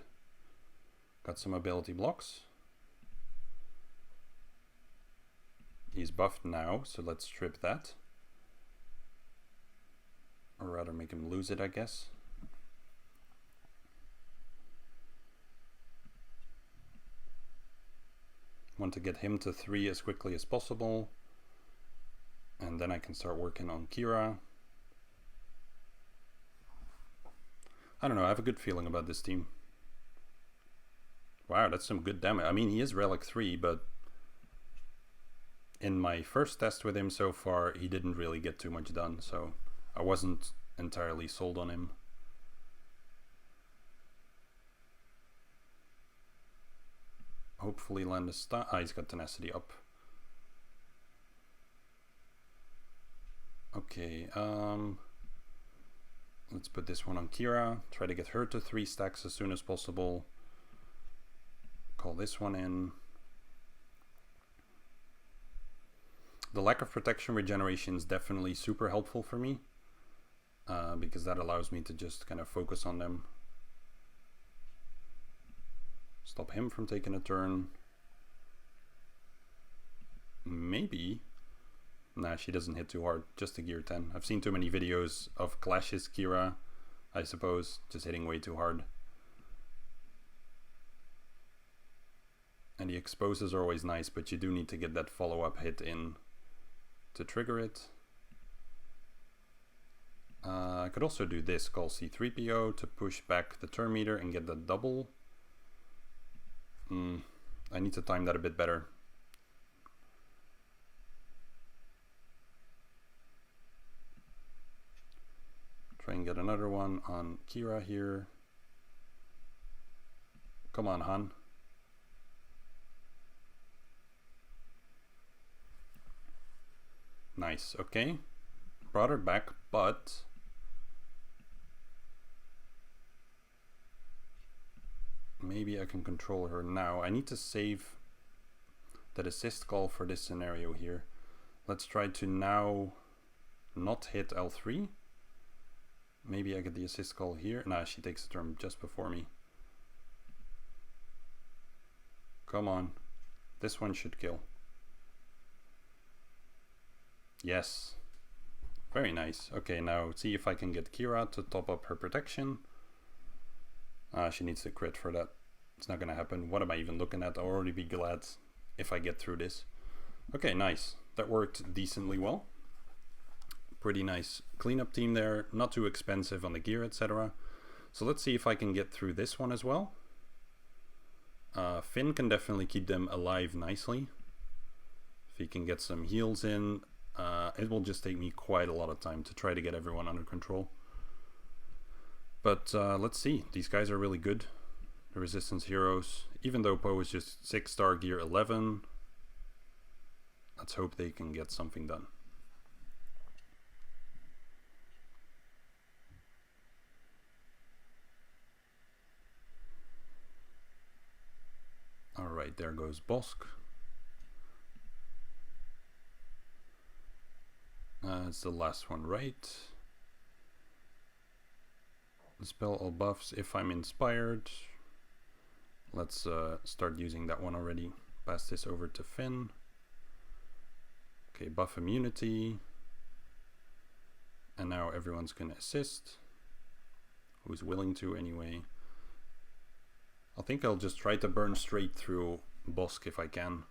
Got some ability blocks. He's buffed now, so let's strip that. Or rather make him lose it, I guess. Want to get him to 3 as quickly as possible. And then I can start working on Kira. I don't know, I have a good feeling about this team. Wow, that's some good damage. I mean, he is Relic 3, but in my first test with him so far, he didn't really get too much done, so I wasn't entirely sold on him. Hopefully land a stun. Ah, he's got tenacity up. Okay, let's put this one on Kira. Try to get her to 3 stacks as soon as possible. Call this one in. The lack of protection regeneration is definitely super helpful for me, because that allows me to just kind of focus on them. Stop him from taking a turn. Maybe. Nah, she doesn't hit too hard. Just a gear 10. I've seen too many videos of clashes Kira, I suppose. Just hitting way too hard. And the exposes are always nice, but you do need to get that follow-up hit in to trigger it. I could also do this, call C-3PO to push back the turn meter and get the double. I need to time that a bit better. Try and get another one on Kira here. Come on, Han. Nice, okay. Brought her back, but maybe I can control her now. I need to save that assist call for this scenario here. Let's try to now not hit L3. Maybe I get the assist call here. Nah, she takes a turn just before me. Come on. This one should kill. Yes. Very nice. Okay, now see if I can get Kira to top up her protection. She needs to crit for that. It's not gonna happen. What am I even looking at? I'll already be glad if I get through this. Okay, nice. That worked decently well. Pretty nice cleanup team there. Not too expensive on the gear, etc. So let's see if I can get through this one as well. Finn can definitely keep them alive nicely. If he can get some heals in, it will just take me quite a lot of time to try to get everyone under control. But let's see. These guys are really good. The resistance heroes. Even though Poe is just 6-star gear 11, let's hope they can get something done. Alright, there goes Bosk. It's the last one, right? Dispel all buffs if I'm inspired. Let's start using that one already. Pass this over to Finn. Okay, buff immunity. And now everyone's gonna assist. Who's willing to anyway. I think I'll just try to burn straight through Bosk if I can.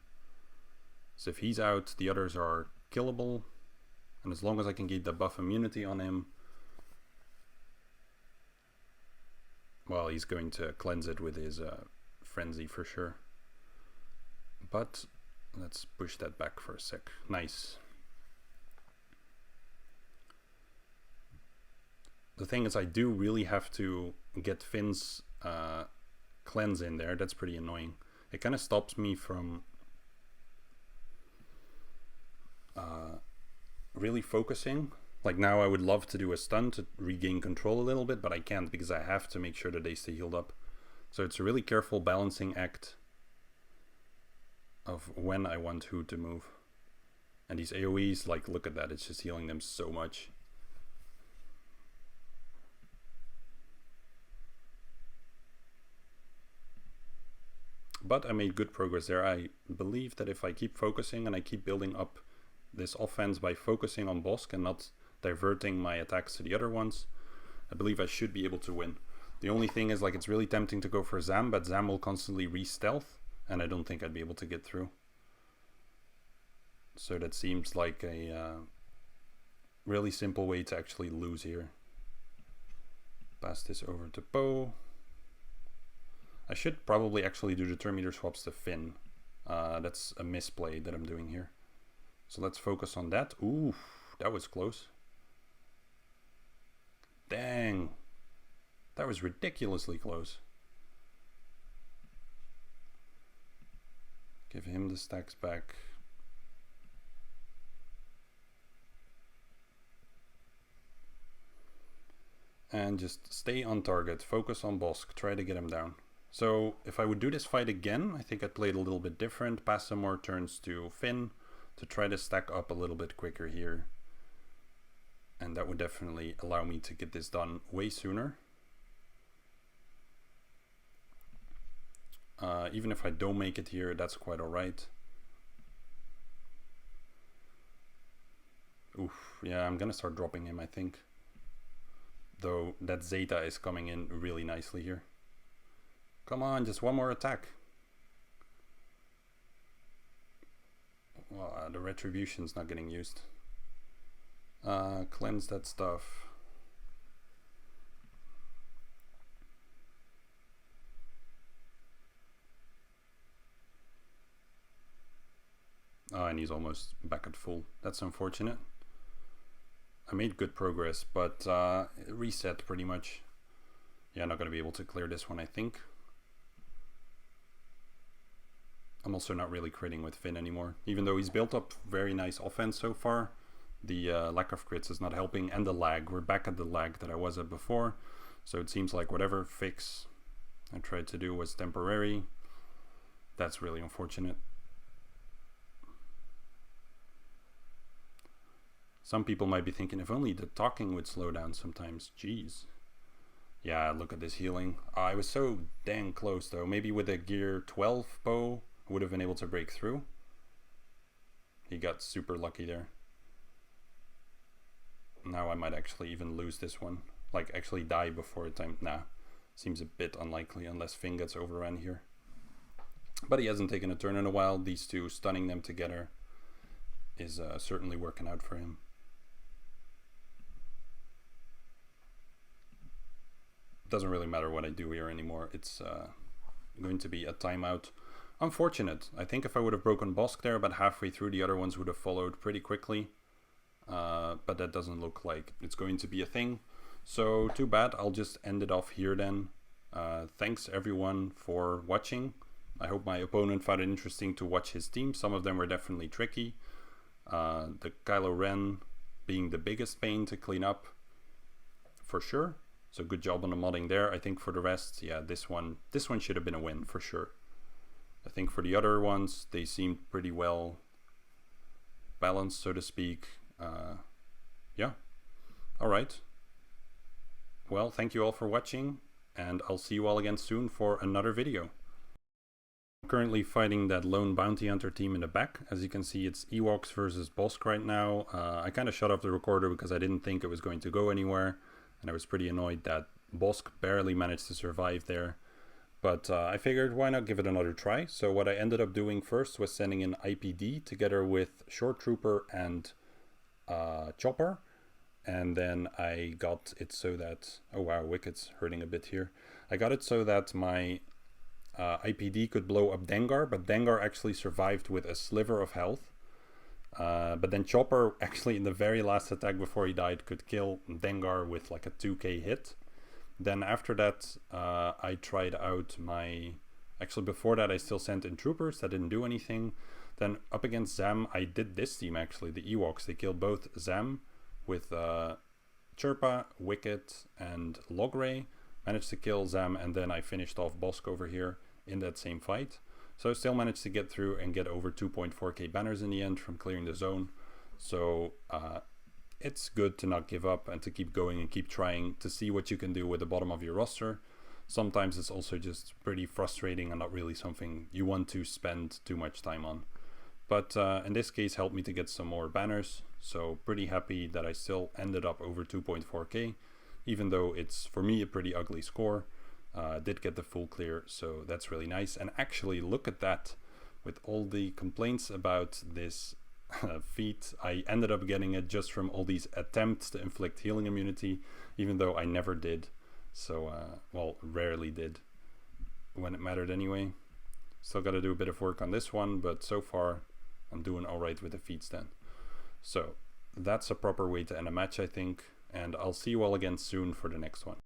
So if he's out, the others are killable. And as long as I can get the buff immunity on him, well, he's going to cleanse it with his frenzy for sure. But let's push that back for a sec. Nice. The thing is, I do really have to get Finn's cleanse in there. That's pretty annoying. It kind of stops me from really focusing. Like now I would love to do a stun to regain control a little bit, but I can't because I have to make sure that they stay healed up. So it's a really careful balancing act of when I want who to move. And these AoEs, like, look at that, it's just healing them so much. But I made good progress there. I believe that if I keep focusing and I keep building up this offense by focusing on Bosk and not diverting my attacks to the other ones, I believe I should be able to win. The only thing is, like, it's really tempting to go for Zam, but Zam will constantly re-stealth, and I don't think I'd be able to get through. So that seems like a really simple way to actually lose here. Pass this over to Poe. I should probably actually do the turn meter swaps to Finn. That's a misplay that I'm doing here. So let's focus on that. Ooh, that was close. Dang. That was ridiculously close. Give him the stacks back. And just stay on target. Focus on Bosk. Try to get him down. So if I would do this fight again, I think I'd play it a little bit different. Pass some more turns to Finn to try to stack up a little bit quicker here. And that would definitely allow me to get this done way sooner. Even if I don't make it here, that's quite alright. Oof, yeah, I'm gonna start dropping him, I think. Though that Zeta is coming in really nicely here. Come on, just one more attack. Well, the retribution's not getting used. Cleanse that stuff. Oh, and he's almost back at full. That's unfortunate. I made good progress, but reset pretty much. Yeah, not going to be able to clear this one, I think. I'm also not really critting with Finn anymore. Even though he's built up very nice offense so far, the lack of crits is not helping, and the lag. We're back at the lag that I was at before. So it seems like whatever fix I tried to do was temporary. That's really unfortunate. Some people might be thinking, if only the talking would slow down sometimes. Jeez. Yeah, look at this healing. I was so dang close though. Maybe with a gear 12 bow, I would have been able to break through. He got super lucky there. Now I might actually even lose this one. Like actually die before time. Nah, seems a bit unlikely unless Finn gets overrun here. But he hasn't taken a turn in a while. These two stunning them together is certainly working out for him. Doesn't really matter what I do here anymore. It's going to be a timeout. Unfortunate. I think if I would have broken Bosk there, but halfway through the other ones would have followed pretty quickly. But that doesn't look like it's going to be a thing. So too bad. I'll just end it off here then. Thanks everyone for watching. I hope my opponent found it interesting to watch his team. Some of them were definitely tricky. The Kylo Ren being the biggest pain to clean up for sure. So good job on the modding there. I think for the rest, yeah, this one should have been a win for sure. I think for the other ones, they seemed pretty well balanced, so to speak. Yeah. All right. Well, thank you all for watching, and I'll see you all again soon for another video. I'm currently fighting that lone bounty hunter team in the back. As you can see, it's Ewoks versus Bosk right now. I kind of shut off the recorder because I didn't think it was going to go anywhere. And I was pretty annoyed that Bosk barely managed to survive there. But I figured why not give it another try. So what I ended up doing first was sending in IPD together with Short Trooper and Chopper. And then I got it so that... Oh wow, Wicked's hurting a bit here. I got it so that my IPD could blow up Dengar. But Dengar actually survived with a sliver of health. But then Chopper actually in the very last attack before he died could kill Dengar with like a 2k hit. Then after that I tried out my... Actually before that I still sent in troopers, that didn't do anything. Then up against Zam I did this team actually, the Ewoks. They killed both Zam with Chirpa, Wicked and Logray. Managed to kill Zam and then I finished off Bosk over here in that same fight. So I still managed to get through and get over 2.4k banners in the end from clearing the zone. So it's good to not give up and to keep going and keep trying to see what you can do with the bottom of your roster. Sometimes it's also just pretty frustrating and not really something you want to spend too much time on. But in this case helped me to get some more banners. So pretty happy that I still ended up over 2.4k, even though it's for me a pretty ugly score. Did get the full clear, so that's really nice. And actually look at that, with all the complaints about this feat, I ended up getting it just from all these attempts to inflict healing immunity, even though I never did. So well, rarely did when it mattered anyway. Still got to do a bit of work on this one, but so far I'm doing all right with the feats then. So that's a proper way to end a match, I think, and I'll see you all again soon for the next one.